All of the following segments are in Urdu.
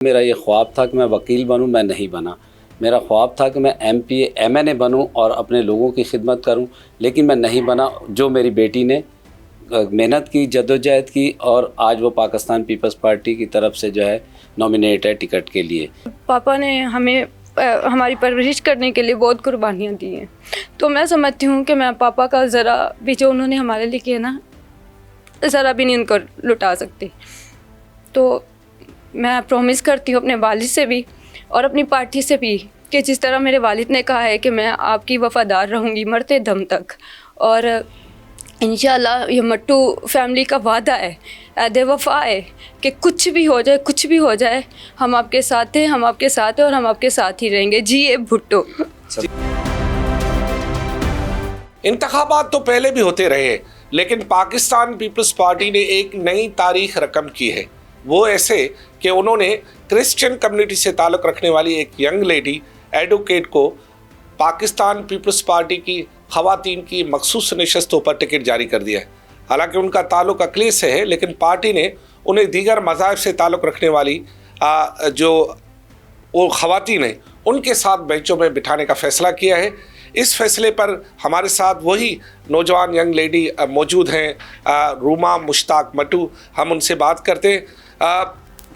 میرا یہ خواب تھا کہ میں وکیل بنوں، میں نہیں بنا۔ میرا خواب تھا کہ میں MA بنوں اور اپنے لوگوں کی خدمت کروں، لیکن میں نہیں بنا۔ جو میری بیٹی نے محنت کی، جدوجہد کی، اور آج وہ پاکستان پیپلز پارٹی کی طرف سے جو ہے نامینیٹ ہے ٹکٹ کے لیے۔ پاپا نے ہمیں ہماری پرورش کرنے کے لیے بہت قربانیاں دی ہیں، تو میں سمجھتی ہوں کہ میں پاپا کا ذرا بھی جو انہوں نے ہمارے لیے کیا نا، ذرا بھی نہیں ان کو لٹا سکتی۔ تو میں پرومس کرتی ہوں اپنے والد سے بھی اور اپنی پارٹی سے بھی کہ جس طرح میرے والد نے کہا ہے کہ میں آپ کی وفادار رہوں گی مرتے دم تک، اور انشاءاللہ یہ مٹو فیملی کا وعدہ ہے، عہد وفا ہے کہ کچھ بھی ہو جائے ہم آپ کے ساتھ ہیں، ہم آپ کے ساتھ ہیں اور ہم آپ کے ساتھ ہی رہیں گے۔ جی اے بھٹو۔ انتخابات تو پہلے بھی ہوتے رہے، لیکن پاکستان پیپلز پارٹی نے ایک نئی تاریخ رقم کی ہے، وہ ایسے کہ انہوں نے کرسچن کمیونٹی سے تعلق رکھنے والی ایک ینگ لیڈی ایڈوکیٹ کو پاکستان پیپلز پارٹی کی خواتین کی مخصوص نشستوں پر ٹکٹ جاری کر دیا ہے۔ حالانکہ ان کا تعلق اقلیت سے ہے، لیکن پارٹی نے انہیں دیگر مذاہب سے تعلق رکھنے والی جو وہ خواتین ہیں ان کے ساتھ بینچوں میں بٹھانے کا فیصلہ کیا ہے۔ اس فیصلے پر ہمارے ساتھ وہی نوجوان ینگ لیڈی موجود ہیں، روما مشتاق مٹو، ہم ان سے بات کرتے ہیں۔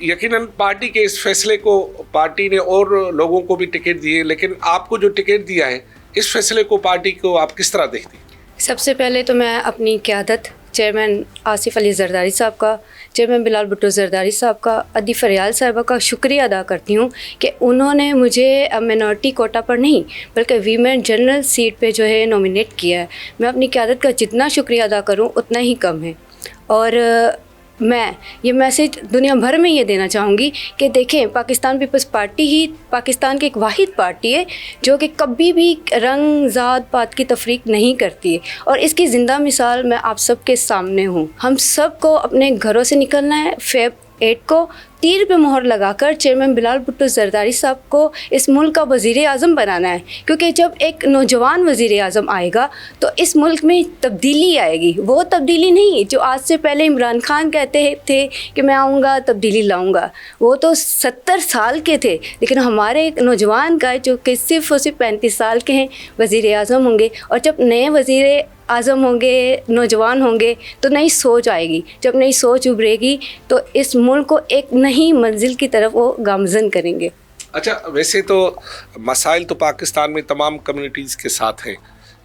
یقیناً پارٹی کے اس فیصلے کو پارٹی نے اور لوگوں کو بھی ٹکٹ دیے، لیکن آپ کو جو ٹکٹ دیا ہے اس فیصلے کو پارٹی کو آپ کس طرح دیکھتی ہیں؟ سب سے پہلے تو میں اپنی قیادت چیئرمین آصف علی زرداری صاحب کا، چیئرمین بلال بھٹو زرداری صاحب کا، ادی فریال صاحبہ کا شکریہ ادا کرتی ہوں کہ انہوں نے مجھے مینورٹی کوٹا پر نہیں بلکہ ویمن جنرل سیٹ پہ جو ہے نامینیٹ کیا ہے۔ میں اپنی قیادت کا جتنا شکریہ ادا کروں اتنا ہی کم ہے، اور میں یہ میسیج دنیا بھر میں یہ دینا چاہوں گی کہ دیکھیں، پاکستان پیپلز پارٹی ہی پاکستان کی ایک واحد پارٹی ہے جو کہ کبھی بھی رنگ ذات پات کی تفریق نہیں کرتی ہے، اور اس کی زندہ مثال میں آپ سب کے سامنے ہوں۔ ہم سب کو اپنے گھروں سے نکلنا ہے، فیب 8 کو تیر پہ مہر لگا کر چیئرمین بلال بھٹو زرداری صاحب کو اس ملک کا وزیر اعظم بنانا ہے، کیونکہ جب ایک نوجوان وزیر اعظم آئے گا تو اس ملک میں تبدیلی آئے گی۔ وہ تبدیلی نہیں جو آج سے پہلے عمران خان کہتے تھے کہ میں آؤں گا تبدیلی لاؤں گا، وہ تو 70 سال کے تھے، لیکن ہمارے نوجوان کا جو کہ صرف اور صرف 35 سال کے ہیں وزیر اعظم ہوں گے، اور جب نئے وزیر اعظم ہوں گے، نوجوان ہوں گے، تو نئی سوچ آئے گی۔ جب نئی سوچ ابھرے گی تو اس ملک کو ایک نئی منزل کی طرف وہ گامزن کریں گے۔ اچھا، ویسے تو مسائل تو پاکستان میں تمام کمیونٹیز کے ساتھ ہیں،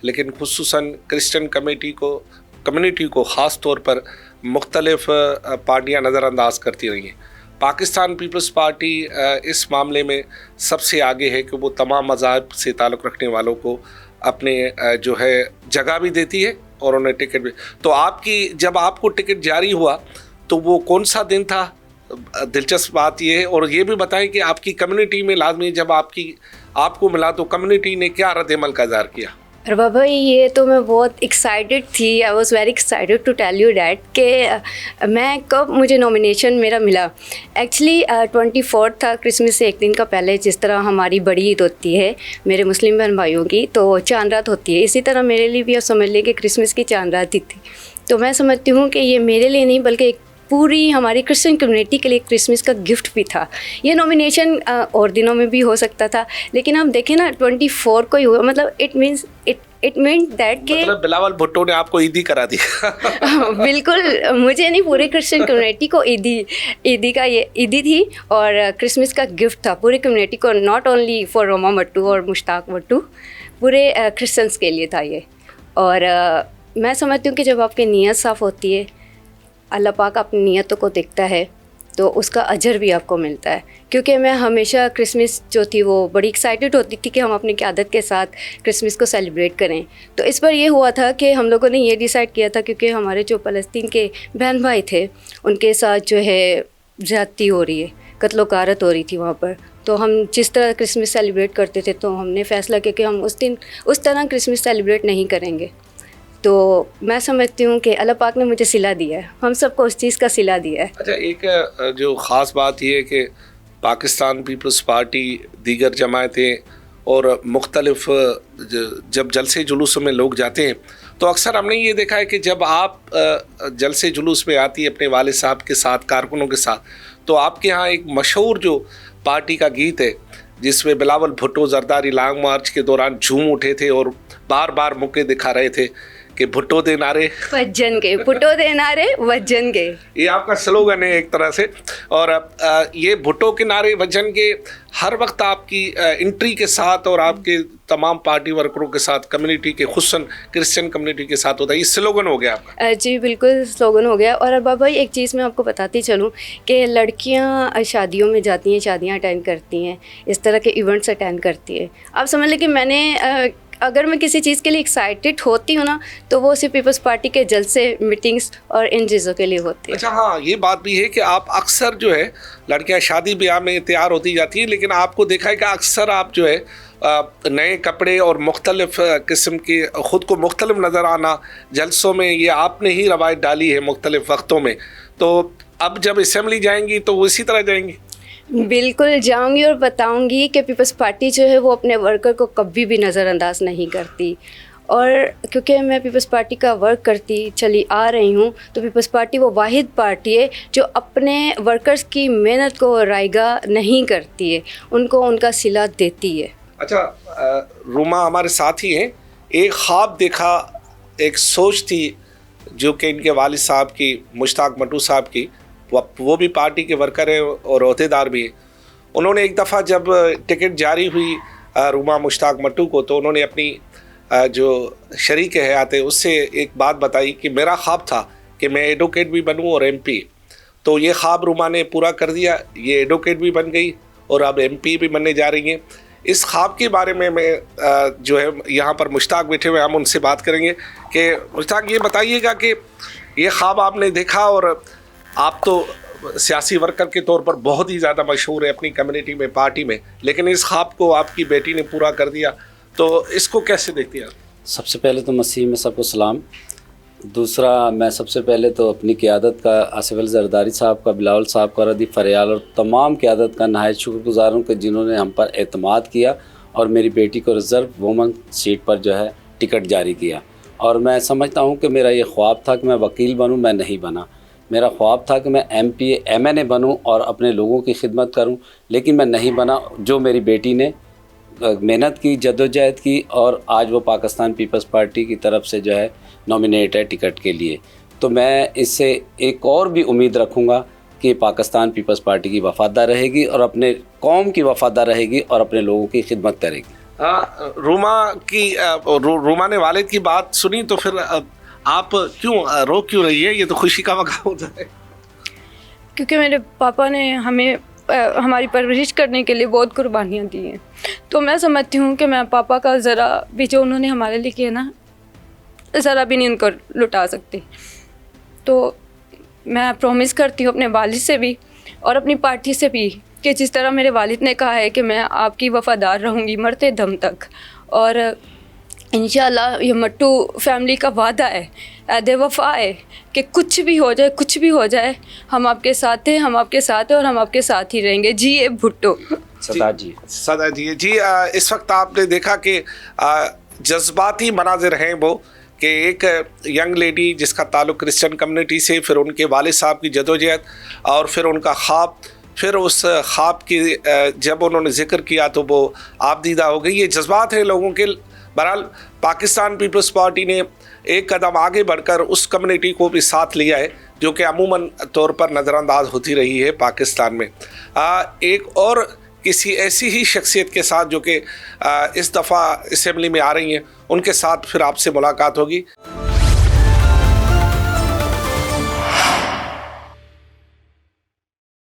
لیکن خصوصاً کرسچن کمیونٹی کو خاص طور پر مختلف پارٹیاں نظر انداز کرتی رہی ہیں۔ پاکستان پیپلز پارٹی اس معاملے میں سب سے آگے ہے کہ وہ تمام مذاہب سے تعلق رکھنے والوں کو اپنے جو ہے جگہ بھی دیتی ہے اور انہیں ٹکٹ بھی۔ تو جب آپ کو ٹکٹ جاری ہوا تو وہ کون سا دن تھا؟ دلچسپ بات یہ ہے، اور یہ بھی بتائیں کہ آپ کی کمیونٹی میں لازمی جب آپ کو ملا تو کمیونٹی نے کیا رد عمل کا اظہار کیا؟ اربا بھائی، یہ تو میں بہت ایکسائٹیڈ تھی، I was very excited to tell you that کہ میں کب مجھے نامینیشن میرا ملا۔ ایکچولی 24 تھا، کرسمس سے ایک دن کا پہلے، جس طرح ہماری بڑی عید ہوتی ہے میرے مسلم بہن بھائیوں کی تو چاند رات ہوتی ہے، اسی طرح میرے لیے بھی آپ سمجھ لیں کہ کرسمس کی چاند رات ہی تھی۔ تو میں سمجھتی ہوں کہ یہ میرے لیے نہیں بلکہ ایک پوری ہماری کرسچن کمیونٹی کے لیے کرسمس کا گفٹ بھی تھا۔ یہ نامینیشن اور دنوں میں بھی ہو سکتا تھا، لیکن ہم دیکھیں نا 24 کو ہی ہوا، مطلب اٹ مینٹ دیٹ کہ مطلب بلاول بھٹو نے آپ کو عیدی کرا دی۔ بالکل، مجھے نہیں، پوری کرسچن کمیونٹی کو عیدی تھی اور کرسمس کا گفٹ تھا پوری کمیونٹی کو، ناٹ اونلی فار روما مٹو اور مشتاق مٹو، پورے کرسچنس کے لیے تھا یہ۔ اور میں سمجھتی ہوں کہ جب آپ کی نیت صاف ہوتی ہے، اللہ پاک اپنی نیتوں کو دیکھتا ہے تو اس کا اجر بھی آپ کو ملتا ہے۔ کیونکہ میں ہمیشہ کرسمس جو تھی وہ بڑی ایکسائٹیڈ ہوتی تھی کہ ہم اپنی قیادت کے ساتھ کرسمس کو سیلیبریٹ کریں۔ تو اس پر یہ ہوا تھا کہ ہم لوگوں نے یہ ڈیسائیڈ کیا تھا، کیونکہ ہمارے جو فلسطین کے بہن بھائی تھے ان کے ساتھ جو ہے زیادتی ہو رہی ہے، قتل و غارت ہو رہی تھی وہاں پر، تو ہم جس طرح کرسمس سیلیبریٹ کرتے تھے تو ہم نے فیصلہ کیا کہ ہم اس طرح کرسمس سیلیبریٹ نہیں کریں گے۔ تو میں سمجھتی ہوں کہ اللہ پاک نے مجھے صلہ دیا ہے، ہم سب کو اس چیز کا صلہ دیا ہے۔ اچھا، ایک جو خاص بات یہ ہے کہ پاکستان پیپلز پارٹی، دیگر جماعتیں اور مختلف جب جلسے جلوسوں میں لوگ جاتے ہیں تو اکثر ہم نے یہ دیکھا ہے کہ جب آپ جلسے جلوس میں آتی ہے اپنے والد صاحب کے ساتھ، کارکنوں کے ساتھ، تو آپ کے ہاں ایک مشہور جو پارٹی کا گیت ہے جس میں بلاول بھٹو زرداری لانگ مارچ کے دوران جھوم اٹھے تھے اور بار بار موقع دکھا رہے تھے کہ بھٹو دے نعرے وجن کے، بھٹو دے نعرے وجن کے، یہ آپ کا سلوگن ہے ایک طرح سے. اور یہ بھٹو کے نعرے وجن کے ہر وقت آپ کی انٹری کے ساتھ اور آپ کے تمام پارٹی ورکروں کے ساتھ، کمیونٹی کے، خصوصاً کرسچن کمیونٹی کے ساتھ ہوتا ہے. یہ سلوگن ہو گیا آپ کا؟ جی بالکل سلوگن ہو گیا. اور بابا ایک چیز میں آپ کو بتاتی چلوں کہ لڑکیاں شادیوں میں جاتی ہیں، شادیاں اٹینڈ کرتی ہیں، اس طرح کے ایونٹس اٹینڈ کرتی ہیں. آپ سمجھ لیں کہ میں نے اگر میں کسی چیز کے لیے ایکسائٹیڈ ہوتی ہوں نا تو وہ صرف پیپلز پارٹی کے جلسے، میٹنگس اور ان چیزوں کے لیے ہوتی ہے. اچھا ہاں، یہ بات بھی ہے کہ آپ اکثر جو ہے لڑکیاں شادی بیاہ میں تیار ہوتی جاتی ہیں، لیکن آپ کو دیکھا ہے کہ اکثر آپ جو ہے نئے کپڑے اور مختلف قسم کے خود کو مختلف نظر آنا جلسوں میں، یہ آپ نے ہی روایت ڈالی ہے مختلف وقتوں میں. تو اب جب اسمبلی جائیں گی تو وہ اسی طرح جائیں گی؟ بالکل جاؤں گی اور بتاؤں گی کہ پیپلز پارٹی جو ہے وہ اپنے ورکر کو کبھی بھی نظر انداز نہیں کرتی. اور کیونکہ میں پیپلز پارٹی کا ورک کرتی چلی آ رہی ہوں تو پیپلز پارٹی وہ واحد پارٹی ہے جو اپنے ورکرز کی محنت کو رائگاں نہیں کرتی ہے، ان کو ان کا صلہ دیتی ہے. اچھا روما ہمارے ساتھ ہی ہیں. ایک خواب دیکھا، ایک سوچ تھی جو کہ ان کے والد صاحب کی، مشتاق مٹو صاحب کی، وہ بھی پارٹی کے ورکر ہیں اور عہدے دار بھی ہیں. انہوں نے ایک دفعہ جب ٹکٹ جاری ہوئی روما مشتاق مٹو کو تو انہوں نے اپنی جو شریک حیات ہے اس سے ایک بات بتائی کہ میرا خواب تھا کہ میں ایڈوکیٹ بھی بنوں اور ایم پی. تو یہ خواب روما نے پورا کر دیا، یہ ایڈوکیٹ بھی بن گئی اور اب ایم پی بھی بننے جا رہی ہیں. اس خواب کے بارے میں جو ہے یہاں پر مشتاق بیٹھے ہوئے، ہم ان سے بات کریں گے کہ مشتاق یہ بتائیے گا کہ یہ خواب آپ نے دیکھا، اور آپ تو سیاسی ورکر کے طور پر بہت ہی زیادہ مشہور ہے اپنی کمیونٹی میں، پارٹی میں، لیکن اس خواب کو آپ کی بیٹی نے پورا کر دیا، تو اس کو کیسے دیکھتی ہیں آپ؟ سب سے پہلے تو مسیح میں سب کو سلام. دوسرا میں سب سے پہلے تو اپنی قیادت کا، آصف علی زرداری صاحب کا، بلاول صاحب کا، ردیف فریال اور تمام قیادت کا نہایت شکر گزار ہوں کہ جنہوں نے ہم پر اعتماد کیا اور میری بیٹی کو ریزرو وومن سیٹ پر جو ہے ٹکٹ جاری کیا. اور میں سمجھتا ہوں کہ میرا یہ خواب تھا کہ میں وکیل بنوں، میں نہیں بنا. میرا خواب تھا کہ میں ایم این اے بنوں اور اپنے لوگوں کی خدمت کروں، لیکن میں نہیں بنا. جو میری بیٹی نے محنت کی، جدوجہد کی، اور آج وہ پاکستان پیپلز پارٹی کی طرف سے جو ہے نامینیٹ ہے ٹکٹ کے لیے. تو میں اس سے ایک اور بھی امید رکھوں گا کہ پاکستان پیپلز پارٹی کی وفادار رہے گی اور اپنے قوم کی وفادار رہے گی اور اپنے لوگوں کی خدمت کرے گی. روما نے والد کی بات سنی تو پھر آپ کیوں رہی ہے؟ یہ تو خوشی کا موقع ہوتا ہے. کیونکہ میرے پاپا نے ہمیں ہماری پرورش کرنے کے لیے بہت قربانیاں دی ہیں، تو میں سمجھتی ہوں کہ میں پاپا کا ذرا بھی جو انہوں نے ہمارے لیے کیا نا، ذرا بھی نہیں ان کو لٹا سکتی. تو میں پرومس کرتی ہوں اپنے والد سے بھی اور اپنی پارٹی سے بھی کہ جس طرح میرے والد نے کہا ہے کہ میں آپ کی وفادار رہوں گی مرتے دم تک. اور انشاءاللہ یہ مٹو فیملی کا وعدہ ہے، عہد وفا ہے کہ کچھ بھی ہو جائے ہم آپ کے ساتھ ہیں، ہم آپ کے ساتھ ہیں اور ہم آپ کے ساتھ ہی رہیں گے. جی اے بھٹو. صدا جی اس وقت آپ نے دیکھا کہ جذباتی مناظر ہیں وہ کہ ایک ینگ لیڈی جس کا تعلق کرسچن کمیونٹی سے، پھر ان کے والد صاحب کی جدوجہد اور پھر ان کا خواب، پھر اس خواب کی جب انہوں نے ذکر کیا تو وہ آپ دیدہ ہو گئی. یہ جذبات ہیں لوگوں کے. بہرحال پاکستان پیپلز پارٹی نے ایک قدم آگے بڑھ کر اس کمیونٹی کو بھی ساتھ لیا ہے جو کہ عموماً طور پر نظر انداز ہوتی رہی ہے پاکستان میں. ایک اور کسی ایسی ہی شخصیت کے ساتھ جو کہ اس دفعہ اسمبلی میں آ رہی ہیں، ان کے ساتھ پھر آپ سے ملاقات ہوگی.